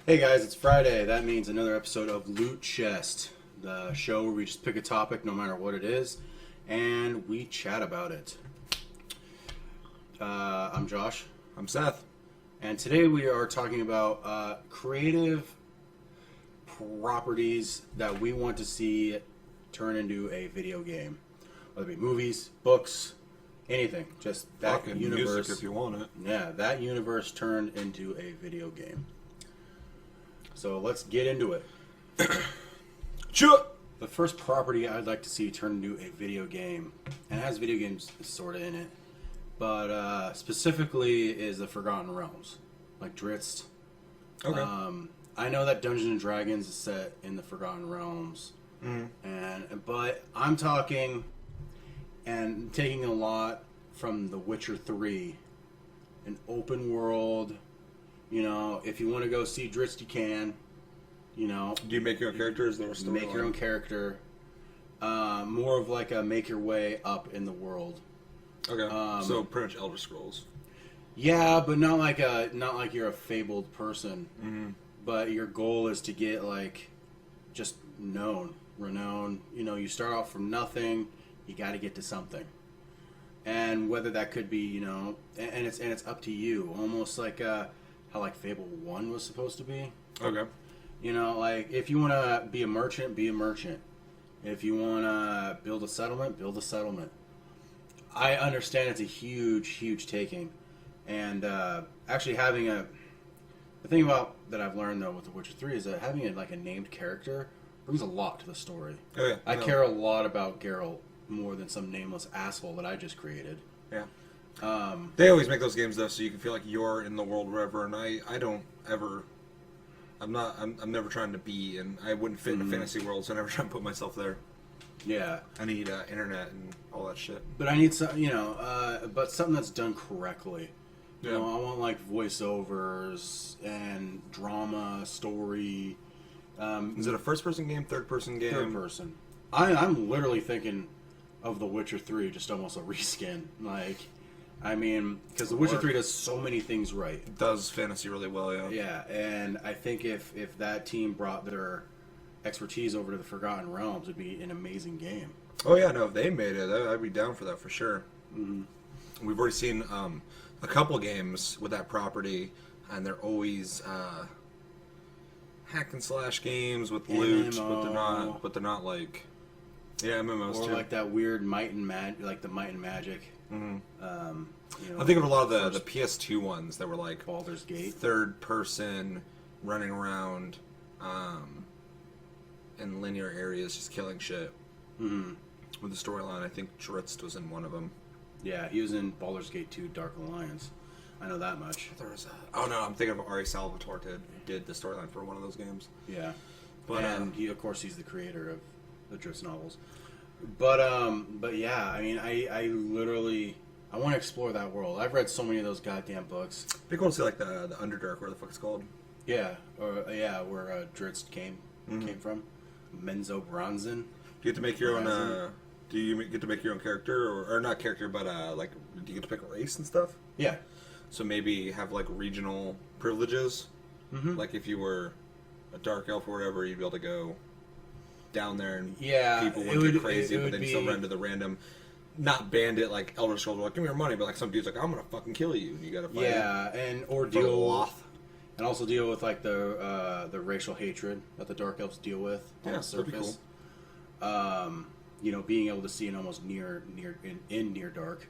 Hey guys, it's Friday. That means another episode of Loot Chest, the show where we just pick a topic no matter what it is, and we chat about it. I'm Josh, I'm Seth. and today we are talking about creative properties that we want to see turn into a video game. Whether it be movies, books, anything. Just that Fucking universe. music if you want it. Yeah, that universe turned into a video game. So let's get into it. Sure. The first property I'd like to see turned into a video game, and it has video games sort of in it, but specifically is the Forgotten Realms, like Drizzt. Okay. I know that Dungeons and Dragons is set in the Forgotten Realms, but I'm talking and taking a lot from The Witcher 3, an open world. You know, if you want to go see Drizzt, you can. You know, Do you make your own characters? There was make your own character. More of like a make your way up in the world. Okay. So pretty much Elder Scrolls. Yeah, but not like you're a fabled person. But your goal is to get like just renowned. You know, you start off from nothing. You got to get to something. And whether that could be, you know, and it's up to you. Almost like how like Fable 1 was supposed to be. Okay. You know, like if you want to be a merchant, be a merchant. If you want to build a settlement, build a settlement. I understand it's a huge taking, and actually having the thing about that I've learned though with The Witcher 3 is that having a named character brings a lot to the story. Oh, yeah. I care a lot about Geralt more than some nameless asshole that I just created. Yeah. They always make those games though, so you can feel like you're in the world wherever. And I don't ever. I'm never trying to be, and I wouldn't fit in a fantasy world, so I never try to put myself there. Yeah. I need internet and all that shit. But I need some, but something that's done correctly. You Yeah. know, I want like voiceovers and drama, story. Is it a first-person game, third-person game? Third person. I'm literally thinking of The Witcher 3, just almost a reskin. Like, I mean, because The Witcher 3 does so many things right. It does fantasy really well, yeah. Yeah, and I think if that team brought their expertise over to the Forgotten Realms, it'd be an amazing game. Oh yeah, no, if they made it, I'd be down for that for sure. We've already seen a couple games with that property, and they're always hack and slash games with loot, MMO. but they're not like MMOs Or too. like that weird Might and like the Might and Magic. You know, I think of a lot of the PS2 ones that were like Baldur's Gate. third person, running around in linear areas, just killing shit. With the storyline, I think Drizzt was in one of them. Yeah, he was in Baldur's Gate 2 Dark Alliance. I know that much. There was oh no, I'm thinking of Ari Salvatore did the storyline for one of those games. Yeah. But, and of course, he's the creator of the Drizzt novels. But yeah, I mean, I literally, I want to explore that world. I've read so many of those goddamn books. Be cool to see like the Underdark, where the fuck it's called. Yeah, where Drizzt came from. Menzo Bronzin. Do you get to make your own? Do you get to make your own character, or not character, but like, do you get to pick a race and stuff? Yeah. So maybe have like regional privileges. Like if you were a dark elf or whatever, you'd be able to go down there and people would get crazy, but then still run to the random, not bandit like Elder Scrolls, like give me your money, but like some dude's like I'm gonna fucking kill you, and you gotta fight. Yeah, and also deal with like the racial hatred that the dark elves deal with on the that'd be surface. You know, being able to see in almost near dark.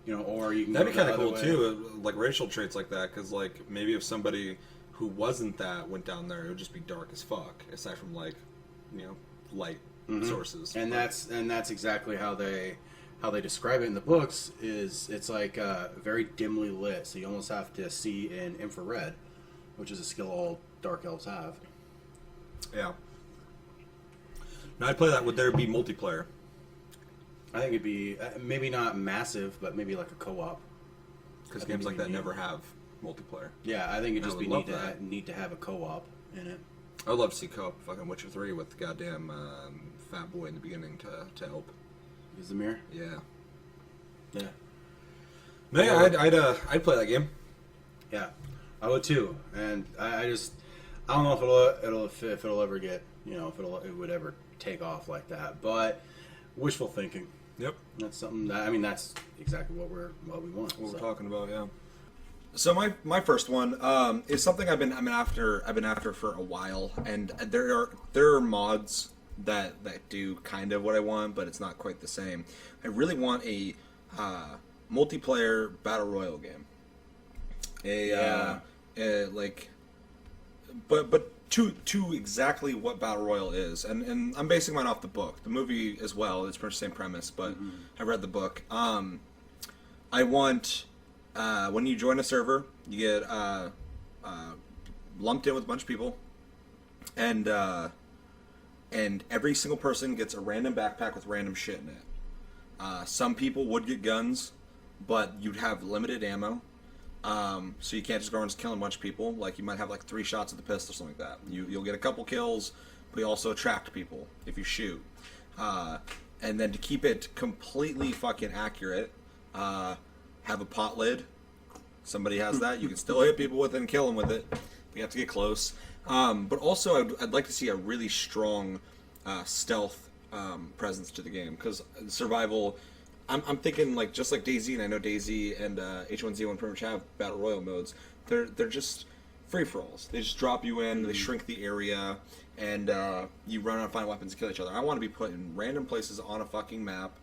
You know, or you can That'd be go kind of the cool other too, like racial traits like that, because like maybe if somebody who wasn't that went down there, it would just be dark as fuck, aside from like, you know, light sources. And that's exactly how they describe it in the books. Is it's like very dimly lit, so you almost have to see in infrared, which is a skill all dark elves have. Yeah. Now I'd play that. Would there be multiplayer? I think it'd be maybe not massive, but maybe like a co-op. Because games like that never have multiplayer. Yeah, I think it'd just be would neat to have a co-op in it. I'd love to see co-op fucking Witcher 3 with the goddamn fat boy in the beginning to help. Izmir? Yeah. Yeah. No, yeah, I'd play that game. Yeah. I would too, and I don't know if it'll ever get, if it would ever take off like that, but wishful thinking. Yep, that's something that's exactly what we want. What we're talking about, yeah. So my first one is something I've been after for a while, and there are mods that do kind of what I want, but it's not quite the same. I really want a multiplayer battle royale game. But to exactly what battle royale is, and I'm basing mine off the book, the movie as well. It's pretty much the same premise, but I read the book. I want when you join a server, you get lumped in with a bunch of people, and every single person gets a random backpack with random shit in it. Some people would get guns, but you'd have limited ammo. So you can't just go around and killing a bunch of people. Like, you might have like 3 shots at the pistol or something like that. You'll get a couple kills, but you also attract people if you shoot. And then to keep it completely fucking accurate, have a pot lid. Somebody has that. You can still hit people with it and kill them with it. You have to get close. But also, I'd like to see a really strong stealth presence to the game, because survival. I'm thinking like just like DayZ, and I know DayZ and H1Z1 pretty much have battle royale modes. They're just free for alls. They just drop you in, they shrink the area, and you run out and find weapons and kill each other. I want to be put in random places on a fucking map.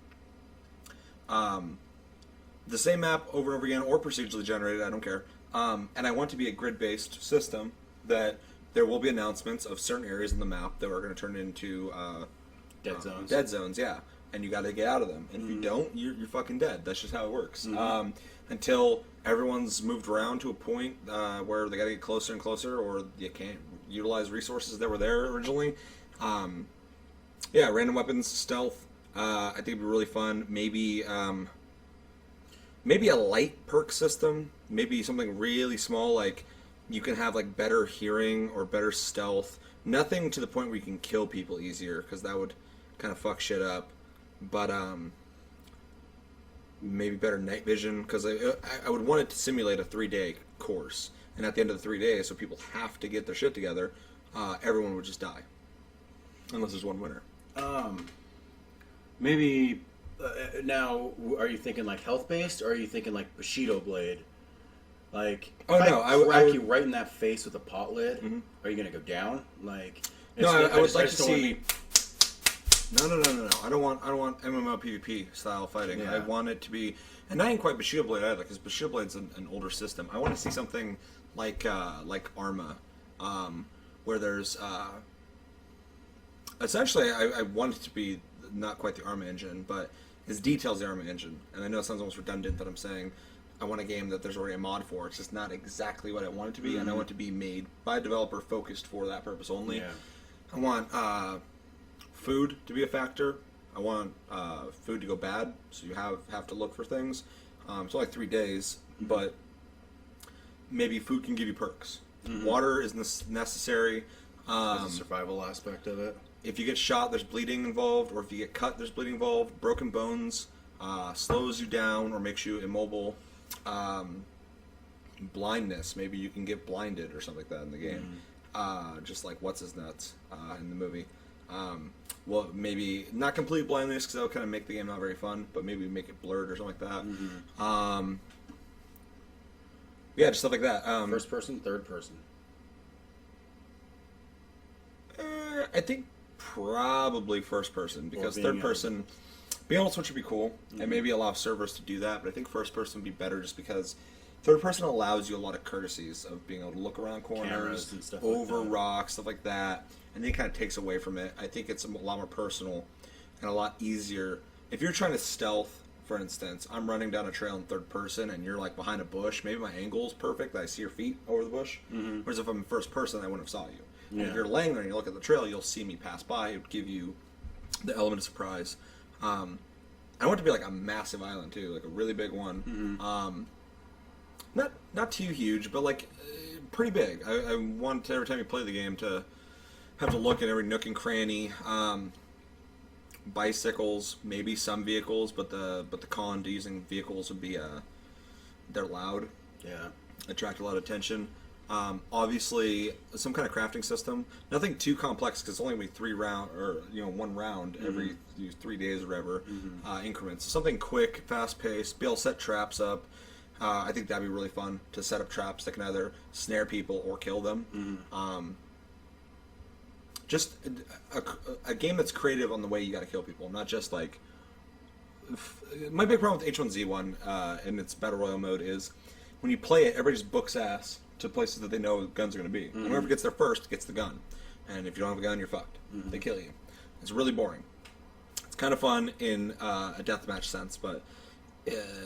The same map over and over again, or procedurally generated, I don't care. And I want to be a grid-based system that there will be announcements of certain areas in the map that are going to turn into dead zones. Dead zones, yeah. And you got to get out of them. And if you don't, you're fucking dead. That's just how it works. Until everyone's moved around to a point where they got to get closer and closer, or you can't utilize resources that were there originally. Random weapons, stealth. I think it'd be really fun. Maybe a light perk system. Maybe something really small, like you can have like better hearing or better stealth. Nothing to the point where you can kill people easier, because that would kind of fuck shit up. But maybe better night vision, because I would want it to simulate a 3-day course, and at the end of the 3 days, so people have to get their shit together, everyone would just die, unless there's one winner. Maybe now, are you thinking like health based, or are you thinking like Bushido Blade? Like, I crack you right in that face with a pot lid, are you gonna go down? Like, I would like to see. No. I don't want MMO PvP style fighting. Yeah. I want it to be, and I ain't quite Bushido Blade either, because Bushido Blade's an older system. I want to see something like Arma, where there's essentially I want it to be not quite the Arma engine, but it details the Arma engine. And I know it sounds almost redundant that I'm saying I want a game that there's already a mod for. It's just not exactly what I want it to be, and I want it to be made by a developer focused for that purpose only. Yeah. I want food to be a factor. I want food to go bad, so you have to look for things. It's only 3 days, but maybe food can give you perks. Water is necessary. There's a survival aspect of it. If you get shot, there's bleeding involved, or if you get cut, there's bleeding involved. Broken bones slows you down or makes you immobile. Blindness, maybe you can get blinded or something like that in the game. Just like What's His Nuts in the movie. Well, maybe not complete blindness, because that would kind of make the game not very fun, but maybe make it blurred or something like that. Yeah, just stuff like that. First person, third person? I think probably first person, because third person, being able to switch would be cool, and maybe allow servers to do that, but I think first person would be better, just because third person allows you a lot of courtesies of being able to look around corners, and stuff over rocks, stuff like that. And then it kind of takes away from it. I think it's a lot more personal and a lot easier. If you're trying to stealth, for instance, I'm running down a trail in third person and you're like behind a bush, maybe my angle's perfect, that I see your feet over the bush. Whereas if I'm in first person, I wouldn't have saw you. Yeah. And if you're laying there and you look at the trail, you'll see me pass by. It would give you the element of surprise. I want it to be like a massive island too, like a really big one. Not too huge, but like pretty big. I want every time you play the game to have to look at every nook and cranny. Bicycles, maybe some vehicles, but the con to using vehicles would be they're loud. Yeah. Attract a lot of attention. Obviously, some kind of crafting system. Nothing too complex because it's only going to be 1 round every 3 days or whatever increments. Something quick, fast paced. Be able to set traps up. I think that'd be really fun to set up traps that can either snare people or kill them. Just a game that's creative on the way you got to kill people, not just like. My big problem with H1Z1 and its battle royale mode is when you play it, everybody just books ass to places that they know guns are going to be. And whoever gets there first gets the gun, and if you don't have a gun, you're fucked. They kill you. It's really boring. It's kind of fun in a deathmatch sense, but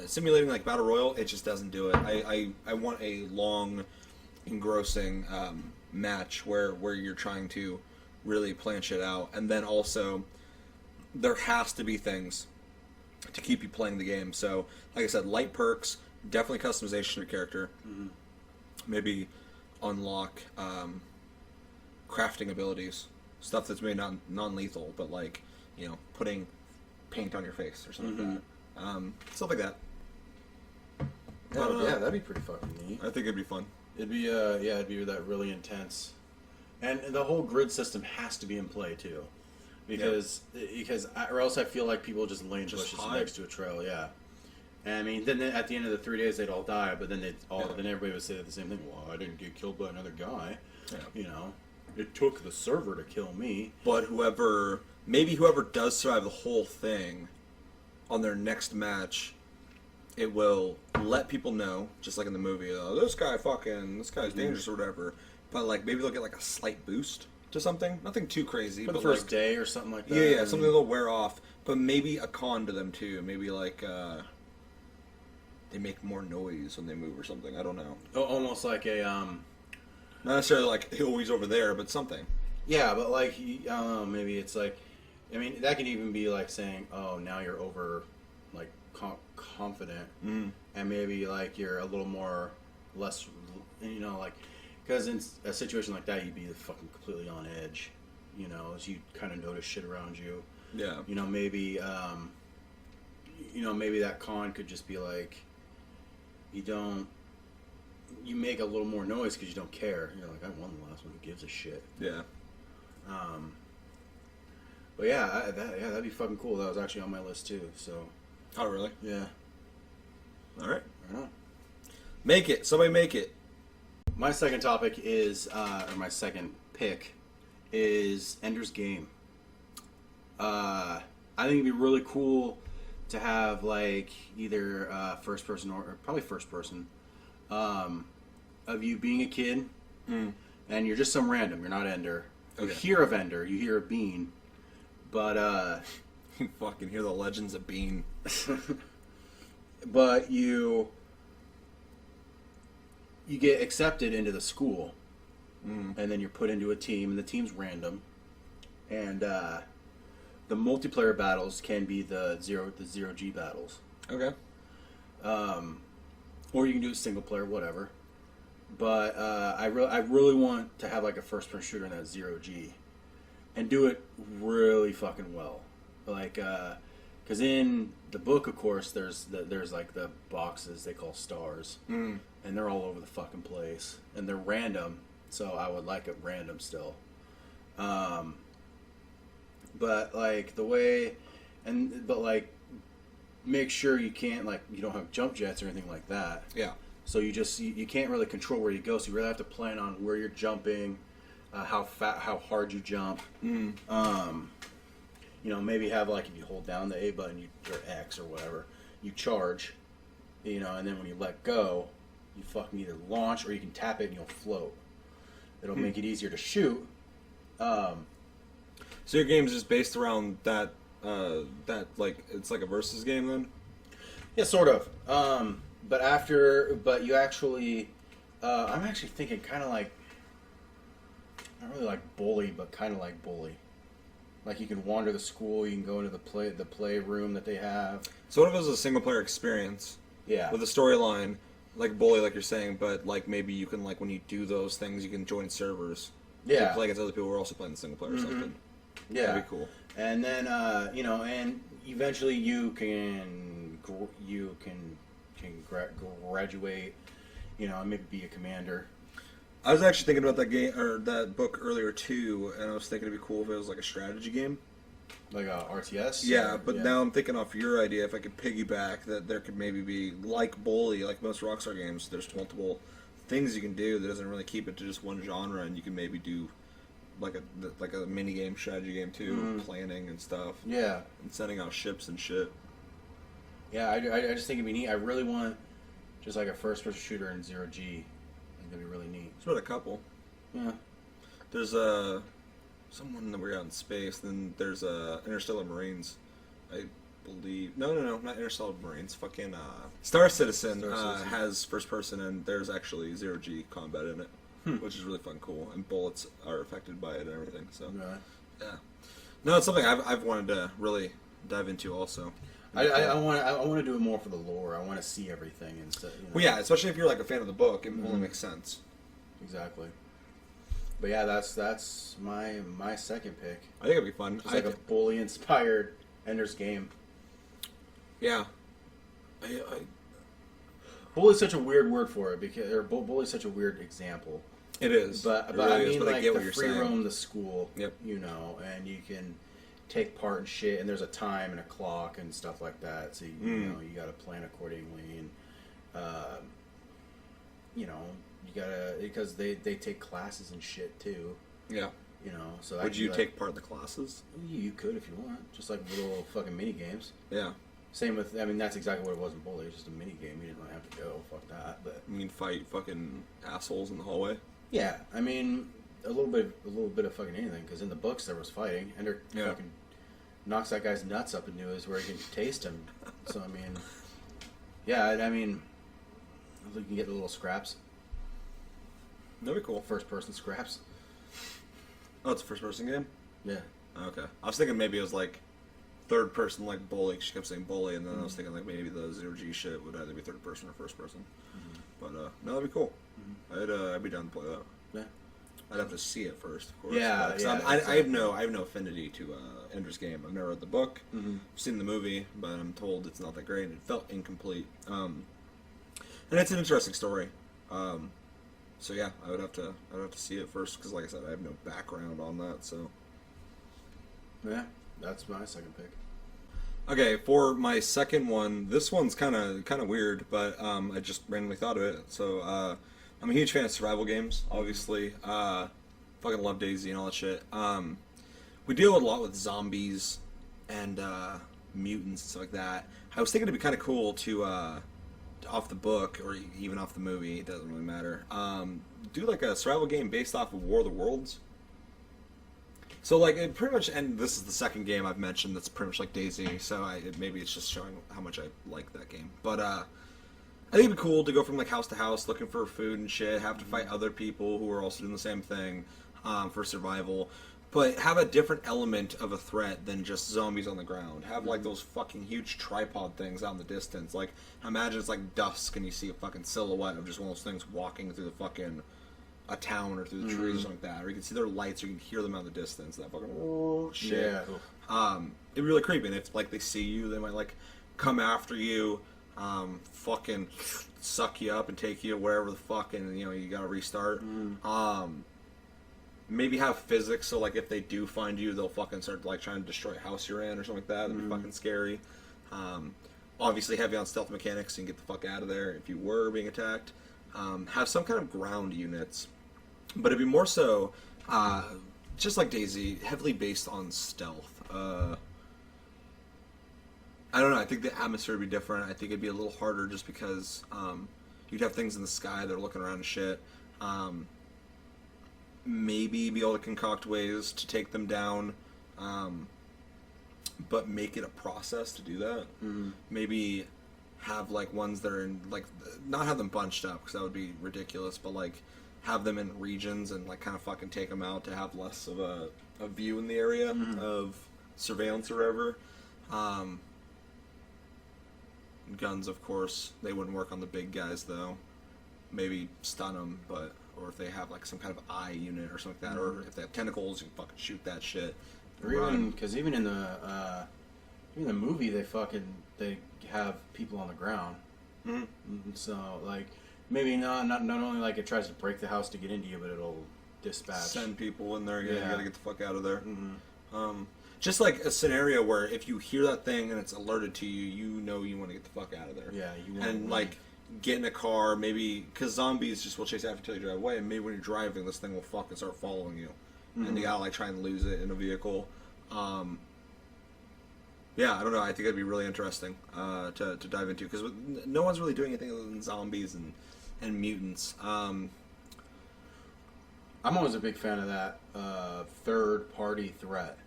simulating like battle royale, it just doesn't do it. I want a long, engrossing match where you're trying to really plan shit out, and then also there has to be things to keep you playing the game. So, like I said, light perks, definitely customization of your character. Maybe unlock crafting abilities, stuff that's maybe not non-lethal, but like, putting paint on your face or something like that. Stuff like that. Yeah, that'd be pretty fucking neat. I think it'd be fun. It'd be it'd be that really intense, and the whole grid system has to be in play too. Because or else I feel like people just lay in bushes next to a trail, And I mean, then at the end of the 3 days they'd all die, but then then everybody would say the same thing. Well, I didn't get killed by another guy. It took the server to kill me. But whoever does survive the whole thing, on their next match, it will let people know, just like in the movie, this guy's dangerous or whatever. But like maybe they'll get like a slight boost to something, nothing too crazy. For the first day or something like that. Yeah, something that'll wear off. But maybe a con to them too. Maybe like they make more noise when they move or something. I don't know. Almost like a not necessarily like he's over there, but something. Yeah, but like I don't know. Maybe it's like, I mean, that could even be like saying, oh, now you're over, like confident, and maybe like you're a little more less, like. Because in a situation like that, you'd be fucking completely on edge, as you kind of notice shit around you. Yeah. Maybe, maybe that con could just be like, you make a little more noise because you don't care. You're like, I won the last one. Who gives a shit? Yeah. But yeah, that'd be fucking cool. That was actually on my list too. So. Oh really? Yeah. All right. I know. Make it. Somebody make it. My second topic is, or my second pick, is Ender's Game. I think it'd be really cool to have like either first person or probably first person, of you being a kid, and you're just some random. You're not Ender. Okay. You hear of Ender. You hear of Bean, but you fucking hear the legends of Bean. But you get accepted into the school, and then you're put into a team, and the team's random, and the multiplayer battles can be the zero G battles. Okay. Or you can do a single player, whatever. But I really want to have like a first person shooter in that 0G, and do it really fucking well, like because in the book, of course, there's like the boxes they call stars. And they're all over the fucking place, and they're random. So I would like it random still. But like make sure you can't you don't have jump jets or anything like that. Yeah. So you can't really control where you go. So you really have to plan on where you're jumping, how hard you jump. Maybe have like if you hold down the A button or X or whatever, you charge, and then when you let go, you fucking either launch or you can tap it and you'll float. It'll make it easier to shoot. So your game is just based around that it's like a versus game then? Yeah, sort of. But you actually, I'm actually thinking kind of like, not really like Bully, but kind of like Bully. Like you can wander the school, you can go into the playroom that they have. So what if it was a single player experience? Yeah. With a storyline, like Bully, like you're saying, but like maybe you can when you do those things, you can join servers. Yeah. Play against other people who are also playing the single player or something. Yeah. That'd be cool. And then and eventually you can graduate, and maybe be a commander. I was actually thinking about that game or that book earlier too, and I was thinking it'd be cool if it was like a strategy game. Like a RTS? Yeah, but now I'm thinking off your idea, if I could piggyback, that there could maybe be, like Bully, like most Rockstar games, there's multiple things you can do that doesn't really keep it to just one genre, and you can maybe do like a mini game, strategy game too, planning and stuff. Yeah. And sending out ships and shit. Yeah, I just think it'd be neat. I really want just like a first-person shooter in Zero G. I think that'd be really neat. There's about a couple. Yeah. There's someone that we're out in space. Then there's Interstellar Marines, I believe. No, not Interstellar Marines. Fucking Star Citizen, has first person, and there's actually Zero G combat in it, which is really fun, cool, and bullets are affected by it and everything. So yeah, no, it's something I've wanted to really dive into also. I want to do it more for the lore. I want to see everything instead. You know? Well, yeah, especially if you're like a fan of the book, it only makes sense. Exactly. But yeah, that's my second pick. I think it'd be fun. It's like a Bully inspired Ender's Game. Yeah. Bully's such a weird word for it Bully's such a weird example. It is. But really I mean, but like I get the what you're free saying. roam the school. Yep. You know, and you can take part in shit, and there's a time and a clock and stuff like that. So you know you got to plan accordingly, and you know you gotta because they take classes and shit too. Yeah. You know, so would you take part in the classes? You could if you want, just like little fucking mini games. Yeah. Same with, I mean, that's exactly what it was in Bully. It was just a mini game. You didn't really have to go. Fuck that. But you can fight fucking assholes in the hallway. Yeah, I mean, a little bit of fucking anything. Because in the books there was fighting, and fucking knocks that guy's nuts up into his where he can taste him. So I mean, yeah, I mean, you can get the little scraps. That'd be cool. First person scraps. Oh, it's a first person game? Yeah. Okay. I was thinking maybe it was like third person, like Bully. She kept saying Bully, and then I was thinking like maybe the Zero G shit would either be third person or first person. But no, that'd be cool. I'd be down to play that. Yeah. I'd have to see it first, of course. Yeah, I have no affinity to Ender's Game. I've never read the book. I've seen the movie, but I'm told it's not that great. It felt incomplete. And it's an interesting story. So yeah, I'd have to see it first because, like I said, I have no background on that. So yeah, that's my second pick. Okay, for my second one, this one's kind of weird, but I just randomly thought of it. So I'm a huge fan of survival games, obviously. Fucking love DayZ and all that shit. We deal a lot with zombies and mutants and stuff like that. I was thinking it'd be kind of cool to off the book or even off the movie, it doesn't really matter, do like a survival game based off of War of the Worlds. So like it pretty much, and this is the second game I've mentioned that's pretty much like DayZ, so maybe it's just showing how much I like that game. But I think it'd be cool to go from like house to house looking for food and shit, have to fight other people who are also doing the same thing for survival, but have a different element of a threat than just zombies on the ground. Have like those fucking huge tripod things out in the distance. Like imagine it's like dusk and you see a fucking silhouette of just one of those things walking through the fucking a town or through the trees or something like that. Or you can see their lights or you can hear them out in the distance. That fucking shit. Yeah. It'd be really creepy. And if like they see you, they might like come after you, fucking suck you up and take you wherever the fuck, and you know you gotta restart. Maybe have physics, so like if they do find you, they'll fucking start like trying to destroy a house you're in or something like that. That'd be fucking scary. Obviously heavy on stealth mechanics, so you can get the fuck out of there if you were being attacked. Have some kind of ground units, but it'd be more so just like DayZ, heavily based on stealth. I don't know, I think the atmosphere would be different. I think it'd be a little harder just because you'd have things in the sky that are looking around and shit. Maybe be able to concoct ways to take them down, but make it a process to do that. Maybe have like ones that are in like, not have them bunched up because that would be ridiculous, but like have them in regions and like kind of fucking take them out to have less of a view in the area of surveillance or whatever. Guns, of course, they wouldn't work on the big guys though. Maybe stun them, or if they have like some kind of eye unit or something like that, or if they have tentacles, you can fucking shoot that shit. Or even because even in the movie, they have people on the ground. So like Maybe not only like it tries to break the house to get into you, but it'll send people in there. Yeah, you gotta get the fuck out of there. Just like a scenario where if you hear that thing and it's alerted to you, you know you want to get the fuck out of there. Yeah, you want and like get in a car, maybe because zombies just will chase after you till you drive away. And maybe when you're driving, this thing will fucking start following you, and you gotta like try and lose it in a vehicle. Yeah, I don't know. I think it'd be really interesting to dive into because no one's really doing anything other than zombies and mutants. I'm always a big fan of that third-party threat.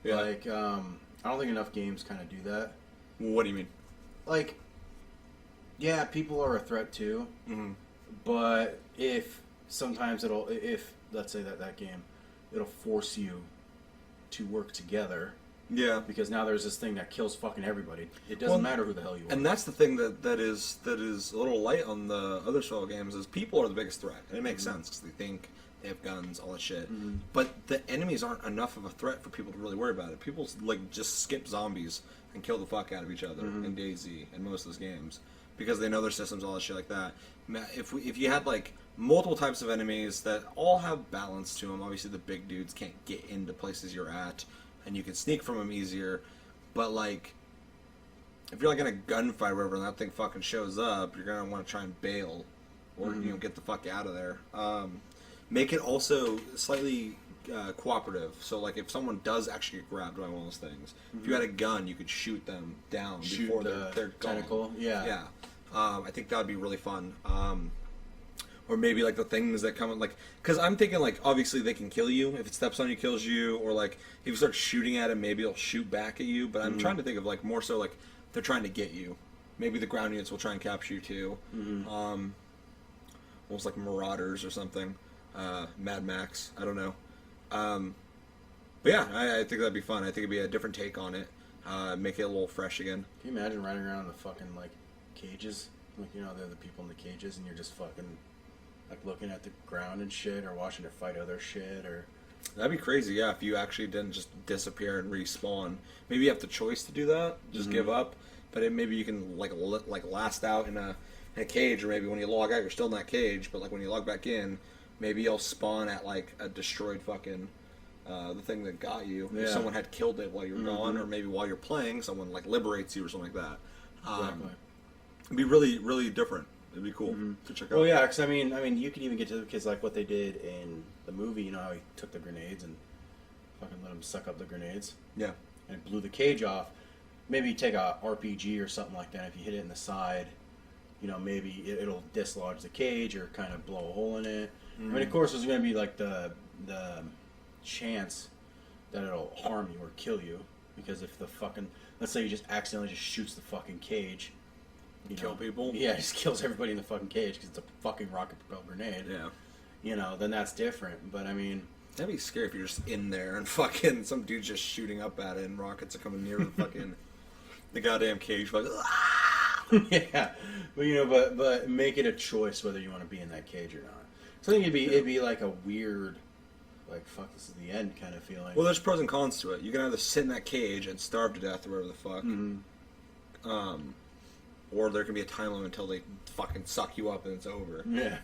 Yeah. Like, I don't think enough games kind of do that. What do you mean? Like, yeah, people are a threat too, but if let's say that game, it'll force you to work together. Yeah. Because now there's this thing that kills fucking everybody. It doesn't matter who the hell you are. And that's the thing that is a little light on the other survival games is people are the biggest threat. And it makes sense because they think they have guns, all that shit. But the enemies aren't enough of a threat for people to really worry about it. People like just skip zombies and kill the fuck out of each other in DayZ and most of those games because they know their systems, all that shit like that. If you had like multiple types of enemies that all have balance to them, obviously the big dudes can't get into places you're at. And you can sneak from them easier, but like, if you're like in a gunfight or whatever, and that thing fucking shows up, you're gonna want to try and bail, or get the fuck out of there. Make it also slightly cooperative. So like, if someone does actually get grabbed by one of those things, if you had a gun, you could shoot them down before they're tentacle. Gone. Yeah. I think that would be really fun. Or maybe like the things that come in, like, because I'm thinking like obviously they can kill you if it steps on you, kills you, or like if you start shooting at it, maybe it'll shoot back at you. But I'm trying to think of like more so like they're trying to get you. Maybe the ground units will try and capture you too. Almost like Marauders or something, Mad Max. I don't know. But yeah, I think that'd be fun. I think it'd be a different take on it. Make it a little fresh again. Can you imagine riding around in the fucking like cages? Like, you know, they're the people in the cages, and you're just fucking like looking at the ground and shit, or watching it fight other shit, or... That'd be crazy, yeah, if you actually didn't just disappear and respawn. Maybe you have the choice to do that, just give up, but maybe you can like last out in a cage, or maybe when you log out, you're still in that cage, but like when you log back in, maybe you'll spawn at like a destroyed fucking... the thing that got you. Yeah. If someone had killed it while you were gone, or maybe while you're playing, someone like liberates you or something like that. Exactly. It'd be really, really different. It'd be cool to check out. Well, yeah, because I mean, you could even get to the kids like what they did in the movie. You know how he took the grenades and fucking let them suck up the grenades. Yeah. And blew the cage off. Maybe take a RPG or something like that. If you hit it in the side, you know, maybe it'll dislodge the cage or kind of blow a hole in it. I mean, of course, there's going to be like the chance that it'll harm you or kill you, because if the fucking, let's say you just accidentally just shoots the fucking cage. Kill people? Yeah, it just kills everybody in the fucking cage because it's a fucking rocket-propelled grenade. Yeah. You know, then that's different. But, I mean... That'd be scary if you're just in there and fucking some dude's just shooting up at it and rockets are coming near the fucking... the goddamn cage. Fucking... Yeah. But, you know, but make it a choice whether you want to be in that cage or not. So I think it'd be like a weird... Like, fuck, this is the end kind of feeling. Well, there's pros and cons to it. You can either sit in that cage and starve to death or whatever the fuck. Or there can be a time limit until they fucking suck you up and it's over. Yeah.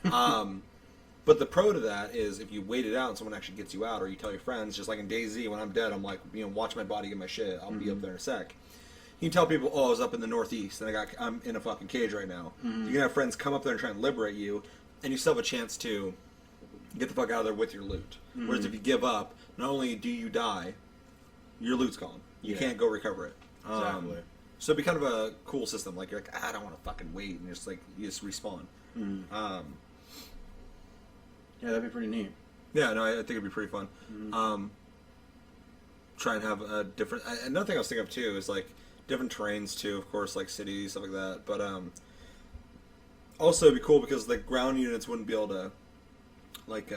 But the pro to that is if you wait it out and someone actually gets you out, or you tell your friends, just like in DayZ, when I'm dead, I'm like, you know, watch my body get my shit. I'll be up there in a sec. You can tell people, oh, I was up in the Northeast and I'm in a fucking cage right now. You can have friends come up there and try and liberate you, and you still have a chance to get the fuck out of there with your loot. Whereas if you give up, not only do you die, your loot's gone. You can't go recover it. Exactly. So it'd be kind of a cool system. Like, you're like, I don't want to fucking wait. And you just respawn. Yeah, that'd be pretty neat. Yeah, no, I think it'd be pretty fun. Try and have a different... Another thing I was thinking of, too, is, like, different terrains, too, of course, like cities, stuff like that. But also it'd be cool because the ground units wouldn't be able to, like...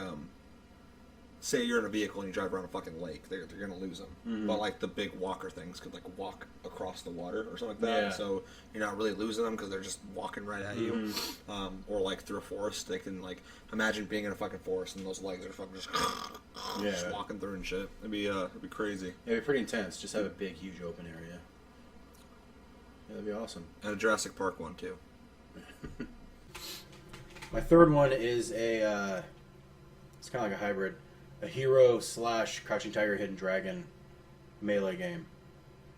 say you're in a vehicle and you drive around a fucking lake, they're going to lose them. But, like, the big walker things could, like, walk across the water or something like that. Yeah. So you're not really losing them because they're just walking right at you. Or, like, through a forest. They can, like, imagine being in a fucking forest and those legs are fucking just walking through and shit. It'd be crazy. It'd be pretty intense. Just have a big, huge open area. Yeah, that'd be awesome. And a Jurassic Park one, too. My third one is a. It's kind of like a hybrid, a hero / Crouching Tiger, Hidden Dragon melee game.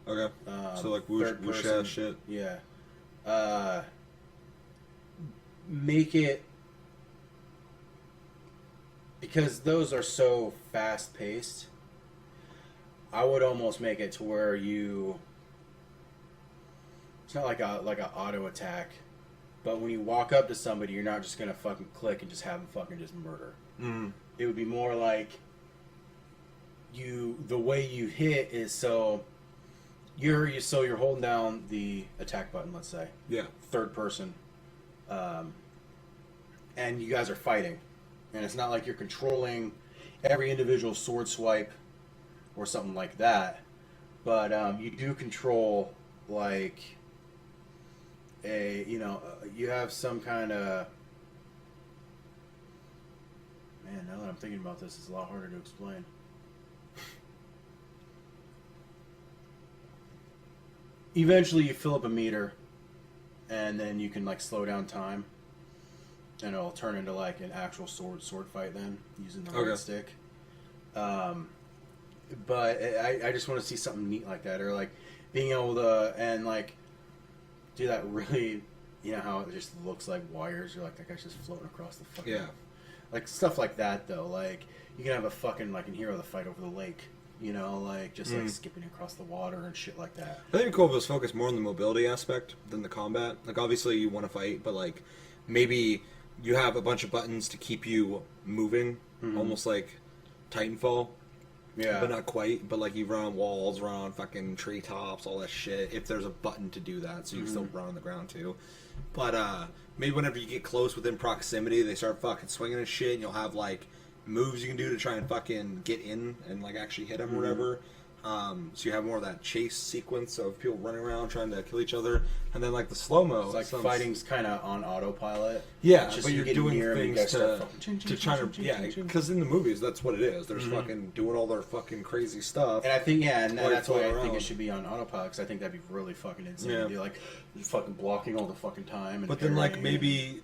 Okay. So like wuxia shit. Yeah. Make it, because those are so fast paced. I would almost make it to where you. It's not like a auto attack, but when you walk up to somebody, you're not just gonna fucking click and just have them fucking just murder. Mm. It would be more like the way you hit is so you're holding down the attack button, let's say. Yeah. Third person. And you guys are fighting. And it's not like you're controlling every individual sword swipe or something like that. But you do control, like, you have some kind of... Man, now that I'm thinking about this, it's a lot harder to explain. Eventually you fill up a meter, and then you can, like, slow down time. And it'll turn into, like, an actual sword fight then, using the right stick. But I just want to see something neat like that, or, like, being able to, and, like, do that really, you know how it just looks like wires, or, like, that guy's just floating across the fucking... Yeah. Like, stuff like that, though. Like, you can have a fucking, like, in Hero, the fight over the lake. You know, like, just, like, skipping across the water and shit like that. I think it'd be cool if it was focused more on the mobility aspect than the combat. Like, obviously you want to fight, but, like, maybe you have a bunch of buttons to keep you moving, almost like Titanfall. Yeah. But not quite. But, like, you run on walls, run on fucking treetops, all that shit, if there's a button to do that, so you can still run on the ground, too. But, maybe whenever you get close within proximity, they start fucking swinging and shit, and you'll have, like, moves you can do to try and fucking get in and, like, actually hit them or whatever. So you have more of that chase sequence of people running around trying to kill each other. And then, like, the slow-mo. It's like fighting's kind of on autopilot. Yeah, just but you're doing things to try to... Yeah, because in the movies, that's what it is. They're just fucking doing all their fucking crazy stuff. And I think, and that's why I think it should be on autopilot, because I think that'd be really fucking insane to do. Like, you're fucking blocking all the fucking time. And but then, like, maybe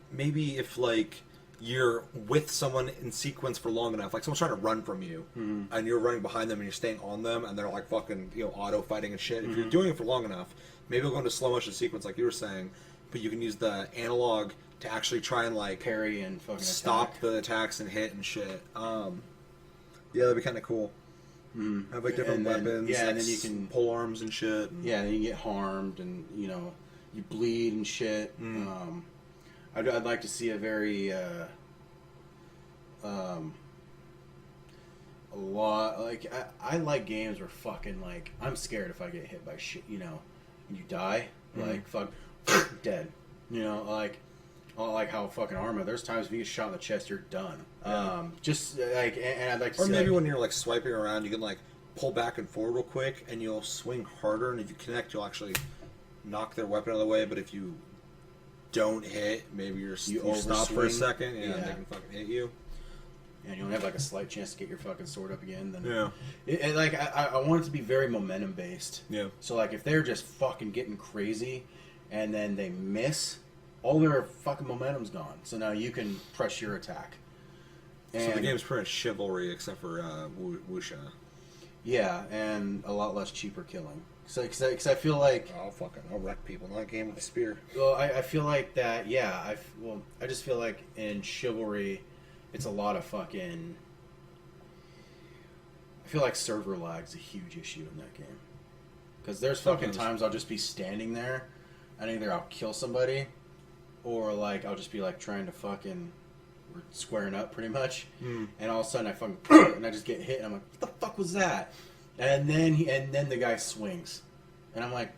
if, like... you're with someone in sequence for long enough, like someone's trying to run from you, and you're running behind them and you're staying on them, and they're like fucking, auto fighting and shit. If you're doing it for long enough, maybe it'll go into slow motion sequence like you were saying, but you can use the analog to actually try and like parry and fucking stop the attacks and hit and shit. Yeah, that'd be kind of cool. Have like different weapons, yeah, like, and then you can pole arms and shit. Yeah, and then you get harmed, and you bleed and shit. I'd like to see a very, a lot, like, I like games where fucking, like, I'm scared if I get hit by shit, and you die, like, fuck, dead, like how fucking Arma, there's times if you get shot in the chest, you're done. Just, like, and I'd like to see, or maybe when you're, like, swiping around, you can, like, pull back and forward real quick, and you'll swing harder, and if you connect, you'll actually knock their weapon out of the way, but if you don't hit, maybe you stop for a second, and they can fucking hit you. And you only have like a slight chance to get your fucking sword up again. Then yeah. Like I want it to be very momentum based. Yeah. So like if they're just fucking getting crazy, and then they miss, all their fucking momentum's gone. So now you can press your attack. And so the game's pretty much chivalry except for wuxia. Yeah, and a lot less cheaper killing. Because I feel like... I'll wreck people in that game with a spear. Well, I feel like that, yeah. I just feel like in Chivalry, it's a lot of fucking... I feel like server lag's a huge issue in that game. Because there's fucking times I'll just be standing there, and either I'll kill somebody, or like I'll just be like trying to fucking... We're squaring up pretty much, and all of a sudden I fucking... and I just get hit, and I'm like, what the fuck was that? And then the guy swings, and I'm like,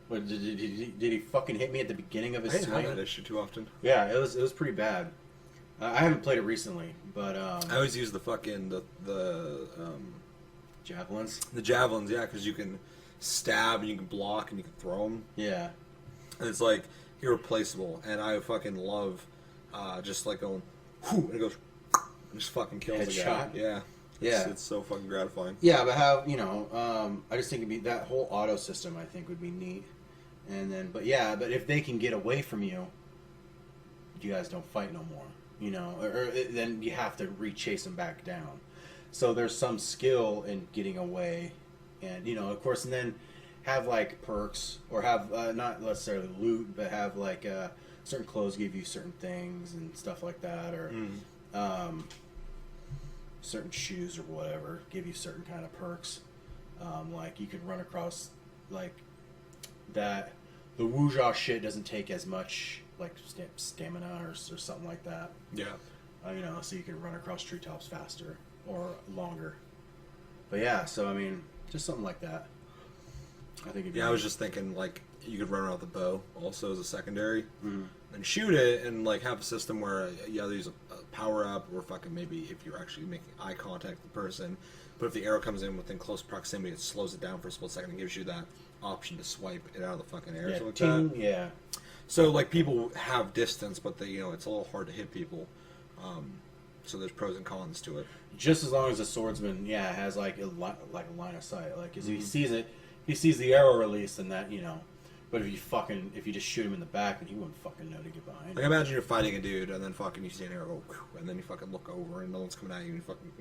"What did he fucking hit me at the beginning of his swing?" I don't have that issue too often. Yeah, it was pretty bad. I haven't played it recently, but I always use the fucking the javelins. The javelins, yeah, because you can stab and you can block and you can throw them. Yeah, and it's like irreplaceable. And I fucking love just like going, whoo, and it goes, and just fucking kills the guy. Yeah. Yeah, it's so fucking gratifying. Yeah, but how I just think it'd be that whole auto system. I think would be neat, and then but if they can get away from you, you guys don't fight no more, you know, or then you have to re-chase them back down. So there's some skill in getting away, and you know, of course, and then have like perks, or have not necessarily loot, but have like certain clothes give you certain things and stuff like that, or certain shoes or whatever give you certain kind of perks. Like you could run across like that. The Wuja shit doesn't take as much like stamina or something like that. Yeah. You know, so you can run across treetops faster or longer. But yeah, so I mean, just something like that. I think. I was just thinking like you could run around with the bow also as a secondary, and shoot it, and like have a system where you either use a power up or fucking maybe if you're actually making eye contact with the person. But if the arrow comes in within close proximity, it slows it down for a split second and gives you that option to swipe it out of the fucking air. Yeah, like that. Yeah. So like people have distance, but they, you know, it's a little hard to hit people. So there's pros and cons to it. Just as long as the swordsman, has like a line of sight. Like, if he sees it, he sees the arrow release, and that, you know. But if you just shoot him in the back, then he wouldn't fucking know to get behind. Like, imagine you're fighting a dude, and then fucking you see an arrow, and then you fucking look over, and no one's coming at you, and you fucking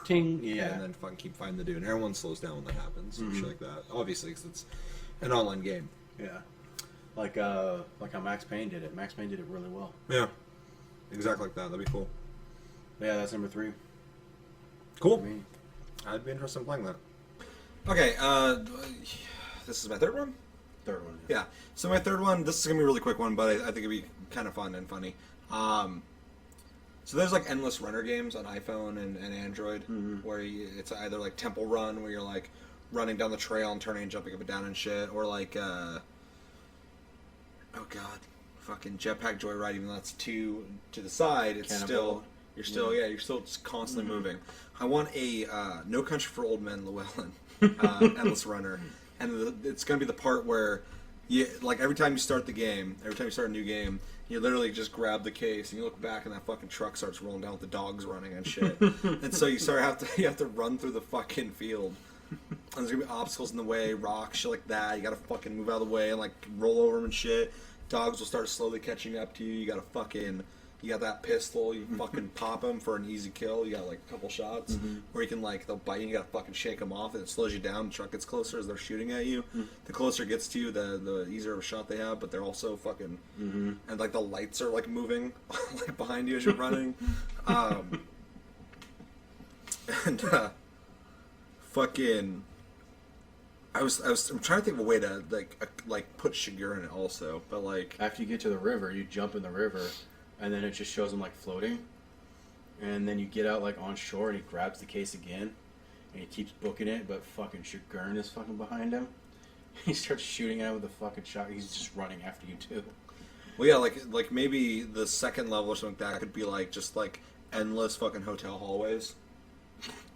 ting, yeah, and then fucking keep fighting the dude, and everyone slows down when that happens, and shit like that. Obviously, because it's an online game. Yeah, like how Max Payne did it. Max Payne did it really well. Yeah, exactly like that. That'd be cool. Yeah, that's number 3. Cool. I'd be interested in playing that. Okay, this is my third one? Third one. Yeah. So my third one, this is going to be a really quick one, but I think it'd be kind of fun and funny. So there's like endless runner games on iPhone and Android, where it's either like Temple Run, where you're like running down the trail and turning and jumping up and down and shit, or like, oh god, fucking Jetpack Joyride, even though that's 2 to the side, it's Cannibal. you're still just constantly moving. I want a No Country for Old Men Llewellyn endless runner, and it's gonna be the part where like every time you start the game, every time you start a new game, you literally just grab the case and you look back and that fucking truck starts rolling down with the dogs running and shit. And so you have to run through the fucking field. And there's gonna be obstacles in the way, rocks, shit like that. You gotta fucking move out of the way and like roll over them and shit. Dogs will start slowly catching up to you. You got that pistol, you fucking pop them for an easy kill. You got like a couple shots where you can they'll bite you, you gotta fucking shake them off, and it slows you down. The truck gets closer as they're shooting at you. The closer it gets to you, the easier of a shot they have, but they're also fucking and like the lights are like moving like behind you as you're running. Fucking I'm trying to think of a way to like put Shigur in it also, but like after you get to the river, you jump in the river, and then it just shows him like floating, and then you get out like on shore, and he grabs the case again, and he keeps booking it, but fucking Shigur is fucking behind him. He starts shooting at him with a fucking shot. He's just running after you too. Well, yeah, like maybe the second level or something like that could be like just like endless fucking hotel hallways.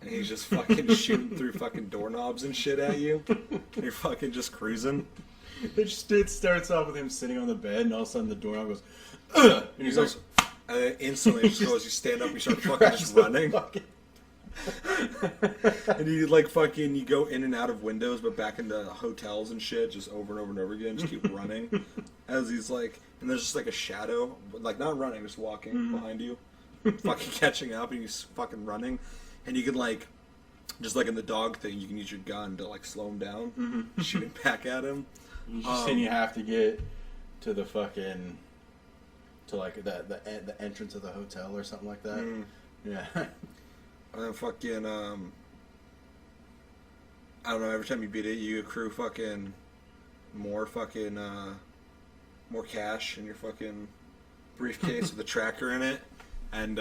And he's just fucking shooting through fucking doorknobs and shit at you. And you're fucking just cruising. It starts off with him sitting on the bed, and all of a sudden the doorknob goes, ugh! And he goes, instantly just goes, you stand up, you start fucking just running. And you like fucking, you go in and out of windows, but back into hotels and shit, just over and over and over again, just keep running. As he's like, and there's just like a shadow, like not running, just walking behind you. Fucking catching up, and he's fucking running. And you can like, just like in the dog thing, you can use your gun to like slow him down, shooting back at him. You just saying you have to get to the fucking, to like the entrance of the hotel or something like that. Yeah. And then fucking, I don't know, every time you beat it, you accrue fucking, more cash in your fucking briefcase with a tracker in it. And,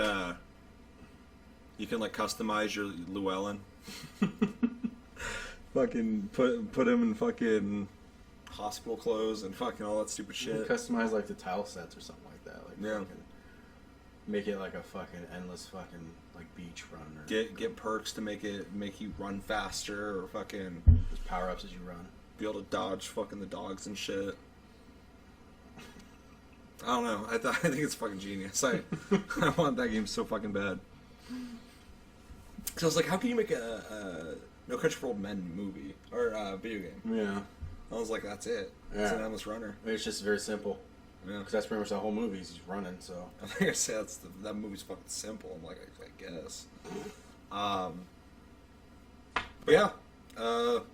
you can like customize your Llewellyn. Fucking put him in fucking hospital clothes and fucking all that stupid shit. You can customize like the tile sets or something like that. Like yeah. Make it like a fucking endless fucking like beach run. Or get perks to make you run faster or fucking just power ups as you run. Be able to dodge fucking the dogs and shit. I don't know. I think it's fucking genius. I want that game so fucking bad. So I was like, how can you make a No Country for Old Men movie or video game? Yeah. I was like, that's it. Yeah. It's an endless runner. It's just very simple. Yeah. Because that's pretty much the whole movie. He's running, so. I think I said that movie's fucking simple. I'm like, I guess. But yeah. No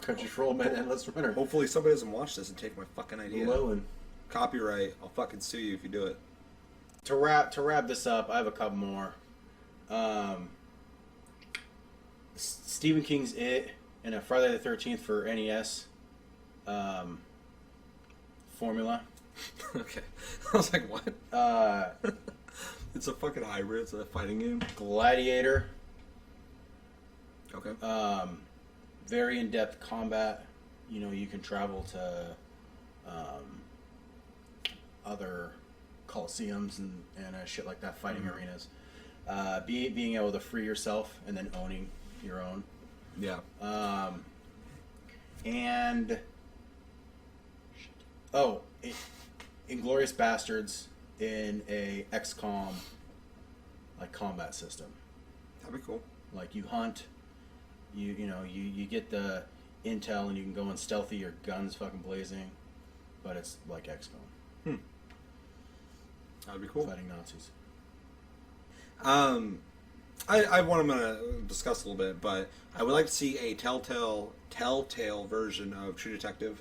Country for Old Men, Endless Runner. Hopefully somebody doesn't watch this and take my fucking idea. Llewellyn. Copyright. I'll fucking sue you if you do it. To wrap this up, I have a couple more. Stephen King's It and a Friday the 13th for NES formula. Okay. I was like, what? It's a fucking hybrid. It's a fighting game. Gladiator. Okay. Very in-depth combat. You know, you can travel to other coliseums and shit like that, fighting arenas. Being able to free yourself and then owning your own. Yeah. And Inglourious Bastards in a XCOM like combat system. That'd be cool. Like you hunt, you get the intel and you can go in stealthy, your guns fucking blazing, but it's like XCOM. That'd be cool. Fighting Nazis. I want to discuss a little bit, but I would like to see a Telltale version of True Detective.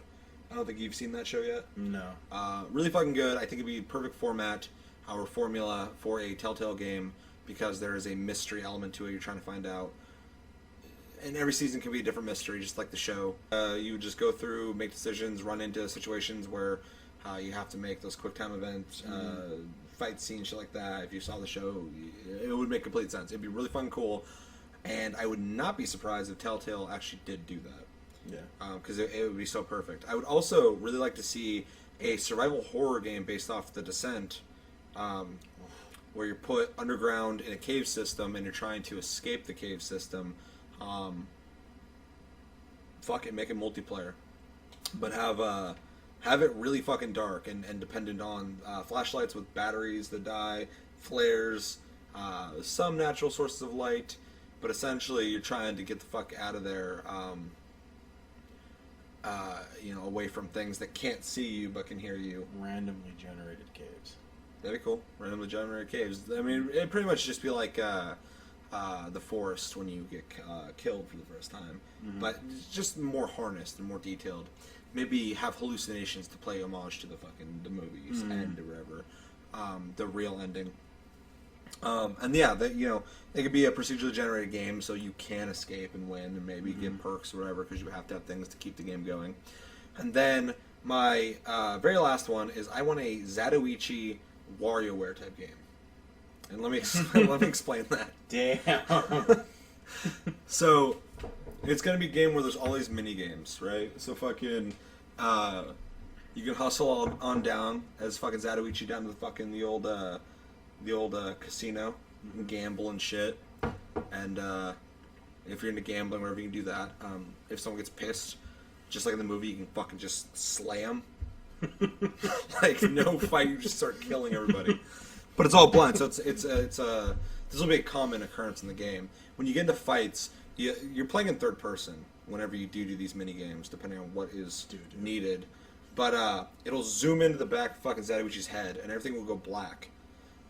I don't think you've seen that show yet. No. Really fucking good. I think it'd be perfect format or formula for a Telltale game because there is a mystery element to it. You're trying to find out. And every season can be a different mystery, just like the show. You just go through, make decisions, run into situations where you have to make those quick time events, fight scenes, shit like that. If you saw the show, it would make complete sense. It'd be really fun, cool, and I would not be surprised if Telltale actually did do that. Yeah. Because it would be so perfect. I would also really like to see a survival horror game based off The Descent, where you're put underground in a cave system and you're trying to escape the cave system. Fuck it, make it multiplayer, but have it really fucking dark and dependent on flashlights with batteries that die, flares, some natural sources of light, but essentially you're trying to get the fuck out of there, away from things that can't see you but can hear you. Randomly generated caves. That'd be cool. Randomly generated caves. I mean, it'd pretty much just be like The Forest when you get killed for the first time, but just more harnessed and more detailed. Maybe have hallucinations to play homage to the movies end or whatever, the real ending. And yeah, it could be a procedurally generated game, so you can escape and win, and maybe get perks or whatever, because you have to have things to keep the game going. And then my very last one is I want a Zatoichi WarioWare type game. And let me explain that. Damn. So, it's gonna be a game where there's all these mini games, right? So fucking, you can hustle on down as fucking Zatoichi down to the old casino, and gamble and shit. And if you're into gambling, wherever you can do that. If someone gets pissed, just like in the movie, you can fucking just slam. Like no fight, you just start killing everybody. But it's all blind, so this will be a common occurrence in the game. When you get into fights, you're playing in third person whenever you do these mini games, depending on what is needed. But it'll zoom into the back of fucking Zatoichi's head, and everything will go black.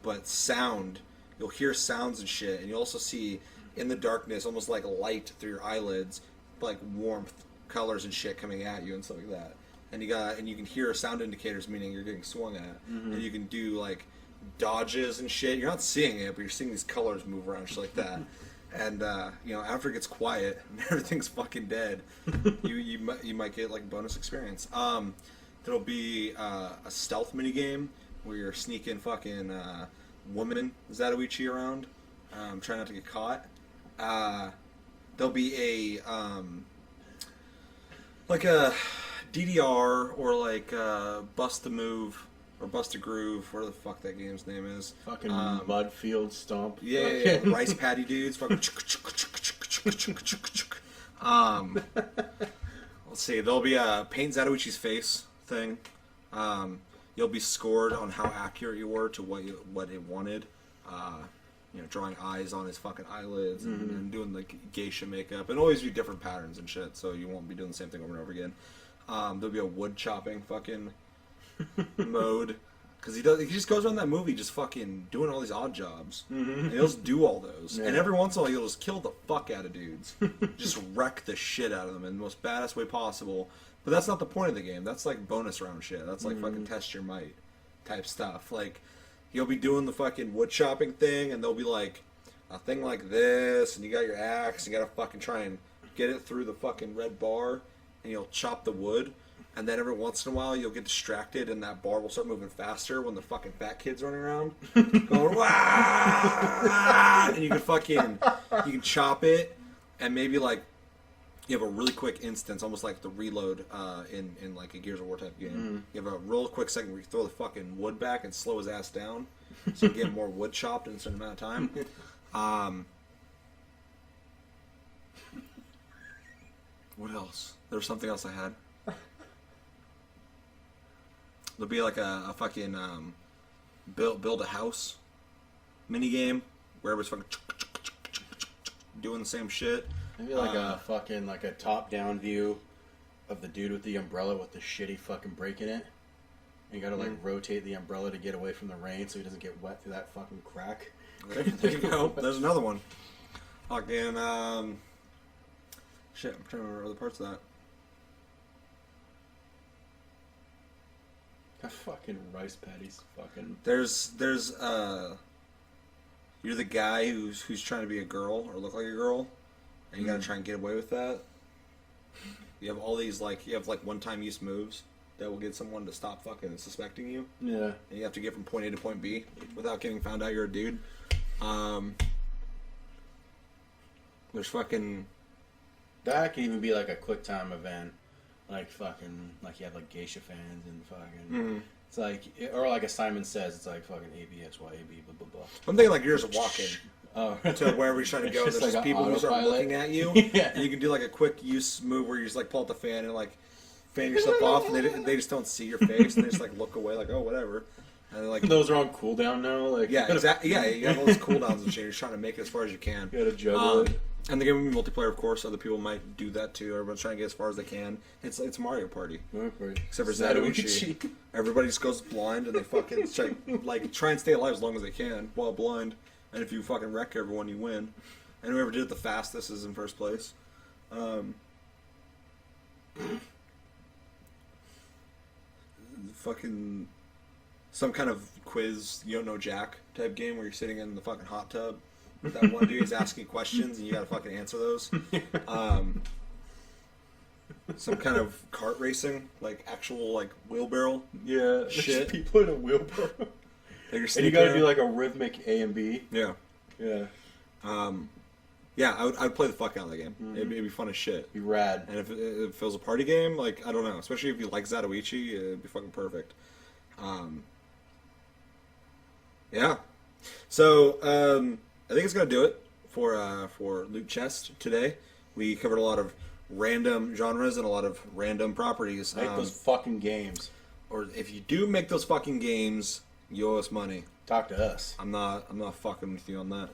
But sound, you'll hear sounds and shit, and you'll also see in the darkness, almost like light through your eyelids, like warmth, colors and shit coming at you and stuff like that. And you can hear sound indicators, meaning you're getting swung at, and you can do like dodges and shit. You're not seeing it, but you're seeing these colors move around, shit like that. And after it gets quiet and everything's fucking dead, you might get like bonus experience. There'll be a stealth mini game where you're sneaking fucking woman Zatoichi around, trying not to get caught. There'll be like a DDR or like Bust a Move. Or Bust a Groove, whatever the fuck that game's name is. Fucking Mudfield Stomp. Yeah. Rice Patty dudes. Fucking. Let's see. There'll be a Paint Zatoichi's Face thing. You'll be scored on how accurate you were to what it wanted. Drawing eyes on his fucking eyelids and doing like geisha makeup. And always be different patterns and shit, so you won't be doing the same thing over and over again. There'll be a wood chopping fucking mode. Because he just goes around that movie just fucking doing all these odd jobs. And he'll just do all those. Yeah. And every once in a while he'll just kill the fuck out of dudes. Just wreck the shit out of them in the most badass way possible. But that's not the point of the game. That's like bonus round shit. That's like fucking test your might type stuff. Like, he'll be doing the fucking wood chopping thing, and they'll be like, a thing like this, and you got your axe, you gotta fucking try and get it through the fucking red bar, and you'll chop the wood. And then every once in a while, you'll get distracted, and that bar will start moving faster when the fucking fat kid's running around, going wah! And you can chop it, and maybe like you have a really quick instance, almost like the reload in like a Gears of War type game. You have a real quick second where you throw the fucking wood back and slow his ass down, so you get more wood chopped in a certain amount of time. What else? There was something else I had. There'll be like a fucking build a house mini game where everybody's fucking doing the same shit. Maybe like a fucking like a top down view of the dude with the umbrella with the shitty fucking break in it. And you gotta like rotate the umbrella to get away from the rain so he doesn't get wet through that fucking crack. There you go. There's another one. Fucking shit, I'm trying to remember other parts of that. Fucking rice patties, fucking. There's you're the guy who's trying to be a girl or look like a girl, and you gotta try and get away with that. You have all these like one-time use moves that will get someone to stop fucking suspecting you. Yeah. And you have to get from point A to point B without getting found out you're a dude. There's fucking. That could even be like a quick time event. Like fucking, like you have like geisha fans and fucking, it's like, or like a Simon Says, it's like fucking ABXYAB, blah blah blah. I'm thinking like yours walking to wherever you're trying to go. There's like just people who start looking at you, and you can do like a quick use move where you just like pull out the fan and like fan yourself off, and they just don't see your face, and they just like look away, like oh whatever. And like those are on cooldown now, like yeah, exactly. Yeah, you have all these cooldowns and shit. You're trying to make it as far as you can. You gotta juggle it. And the game will be multiplayer, of course. Other people might do that too. Everyone's trying to get as far as they can. It's Mario Party, except for Zatoichi. Everybody just goes blind and they fucking try and stay alive as long as they can while blind. And if you fucking wreck everyone, you win. And whoever did it the fastest is in first place. Fucking some kind of quiz, you don't know Jack type game where you're sitting in the fucking hot tub. That one dude is asking questions and you gotta fucking answer those. Some kind of kart racing, like actual like wheelbarrow. Yeah, shit. People in a wheelbarrow. And you gotta do like a rhythmic A and B. Yeah. Yeah. Yeah, I would play the fuck out of that game. It'd be fun as shit. Be rad. And if it feels a party game, like I don't know, especially if you like Zatoichi, it'd be fucking perfect. Yeah. So I think it's gonna do it for Loot Chest today. We covered a lot of random genres and a lot of random properties. Make those fucking games. Or if you do make those fucking games, you owe us money. Talk to us. I'm not fucking with you on that.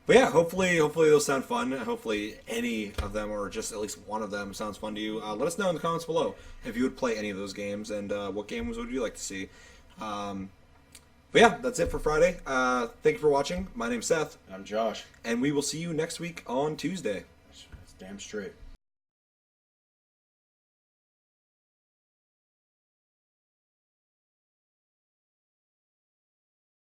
But yeah, hopefully they'll sound fun. Hopefully any of them or just at least one of them sounds fun to you. Let us know in the comments below if you would play any of those games and what games would you like to see. But yeah, that's it for Friday. Thank you for watching. My name's Seth. I'm Josh. And we will see you next week on Tuesday. That's damn straight.